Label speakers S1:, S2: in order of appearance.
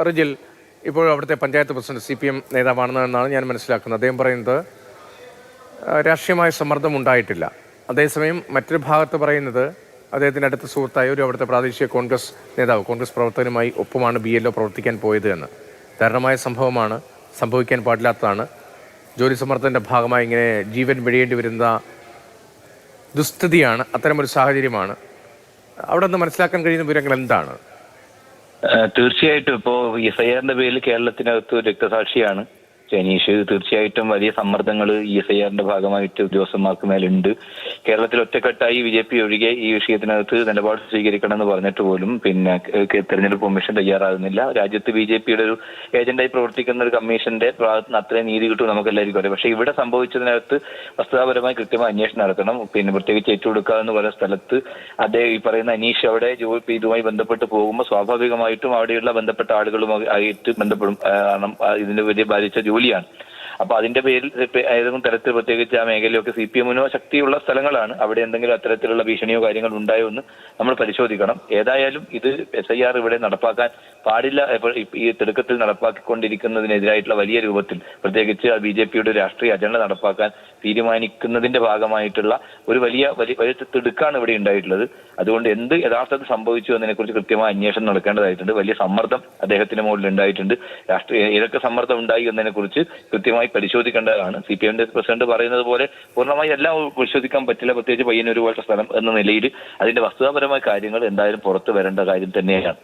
S1: റിജിൽ ഇപ്പോൾ അവിടുത്തെ panchayat president CPM നേതാവാണെന്നാണ് ഞാൻ മനസ്സിലാക്കുന്നത്. അദ്ദേഹം പറയുന്നത് രാഷ്ട്രീയമായ സമ്മർദ്ദം ഉണ്ടായിട്ടില്ല. അതേസമയം മറ്റൊരു ഭാഗത്ത് പറയുന്നത് അദ്ദേഹത്തിൻ്റെ അടുത്ത സുഹൃത്തായ ഒരു അവിടുത്തെ പ്രാദേശിക കോൺഗ്രസ് നേതാവ്, കോൺഗ്രസ് പ്രവർത്തകനുമായി ഒപ്പമാണ് BLO പ്രവർത്തിക്കാൻ പോയത് എന്ന്. ദാരുണമായ സംഭവമാണ്, സംഭവിക്കാൻ പാടില്ലാത്തതാണ്. ജോലി സമ്മർദ്ദത്തിൻ്റെ ഭാഗമായി ഇങ്ങനെ ജീവൻ വെടിയേണ്ടി വരുന്ന ദുസ്ഥിതിയാണ്, അത്തരമൊരു സാഹചര്യമാണ്. അവിടെ നിന്ന് മനസ്സിലാക്കാൻ കഴിയുന്ന വിവരങ്ങൾ എന്താണ്?
S2: തീർച്ചയായിട്ടും ഇപ്പോ FIR-ന്റെ പേരിൽ കേരളത്തിനകത്ത് ഒരു രക്തസാക്ഷിയാണ് ജനീഷ്. തീർച്ചയായിട്ടും വലിയ സമ്മർദ്ദങ്ങൾ FIR-ന്റെ ഭാഗമായിട്ട് ഉദ്യോഗസ്ഥന്മാർക്ക് മേലുണ്ട്. കേരളത്തിൽ ഒറ്റക്കെട്ടായി BJP ഒഴികെ ഈ വിഷയത്തിനകത്ത് നിലപാട് സ്വീകരിക്കണമെന്ന് പറഞ്ഞിട്ട് പോലും തെരഞ്ഞെടുപ്പ് കമ്മീഷൻ തയ്യാറാകുന്നില്ല. രാജ്യത്ത് BJP-യുടെ ഒരു ഏജന്റായി പ്രവർത്തിക്കുന്ന ഒരു കമ്മീഷന്റെ ഭാഗത്ത് അത്രയും നീതി കിട്ടും നമുക്ക് എല്ലാവർക്കും അറിയാം. പക്ഷേ ഇവിടെ സംഭവിച്ചതിനകത്ത് വസ്തുതാപരമായി കൃത്യമായ അന്വേഷണം നടത്തണം. പ്രത്യേകിച്ച് ഏറ്റുകൊടുക്കുക എന്ന് പറയുന്ന സ്ഥലത്ത് അദ്ദേഹം ഈ പറയുന്ന അനീഷ് അവിടെ ഇതുമായി ബന്ധപ്പെട്ട് പോകുമ്പോൾ സ്വാഭാവികമായിട്ടും അവിടെയുള്ള ബന്ധപ്പെട്ട ആളുകളുമായിട്ട് ബന്ധപ്പെടും. കാരണം ഇതിന്റെ വലിയ ബാധിച്ച ജോലിയാണ്. അപ്പൊ അതിന്റെ പേരിൽ ഏതെങ്കിലും തരത്തിൽ പ്രത്യേകിച്ച് ആ മേഖലയൊക്കെ CPM-നോ ശക്തിയുള്ള സ്ഥലങ്ങളാണ്. അവിടെ എന്തെങ്കിലും അത്തരത്തിലുള്ള ഭീഷണിയോ കാര്യങ്ങൾ ഉണ്ടായോ എന്ന് നമ്മൾ പരിശോധിക്കണം. ഏതായാലും ഇത് SIR ഇവിടെ നടപ്പാക്കാൻ പാടില്ല. ഈ തിടുക്കത്തിൽ നടപ്പാക്കിക്കൊണ്ടിരിക്കുന്നതിനെതിരായിട്ടുള്ള വലിയ രൂപത്തിൽ പ്രത്യേകിച്ച് BJP-യുടെ രാഷ്ട്രീയ അജണ്ട നടപ്പാക്കാൻ തീരുമാനിക്കുന്നതിന്റെ ഭാഗമായിട്ടുള്ള ഒരു വലിയ തിടുക്കാണ് ഇവിടെ ഉണ്ടായിട്ടുള്ളത്. അതുകൊണ്ട് എന്ത് യഥാർത്ഥത്തിൽ സംഭവിച്ചു എന്നതിനെക്കുറിച്ച് കൃത്യമായ അന്വേഷണം നടക്കേണ്ടതായിട്ടുണ്ട്. വലിയ സമ്മർദ്ദം അദ്ദേഹത്തിന് മുകളിൽ ഉണ്ടായിട്ടുണ്ട്. ഏതൊക്കെ സമ്മർദ്ദം ഉണ്ടായി എന്നതിനെ കുറിച്ച് കൃത്യമായി പരിശോധിക്കേണ്ടതാണ്. CPM-ന്റെ പ്രസിഡന്റ് പറയുന്നത് പോലെ പൂർണ്ണമായി എല്ലാം പരിശോധിക്കാൻ പറ്റില്ല. പ്രത്യേകിച്ച് പയ്യന്നൂർ പോലത്തെ സ്ഥലം എന്ന നിലയിൽ അതിന്റെ വസ്തുതാപരമായ കാര്യങ്ങൾ എന്തായാലും പുറത്തു വരേണ്ട കാര്യം തന്നെയാണ്.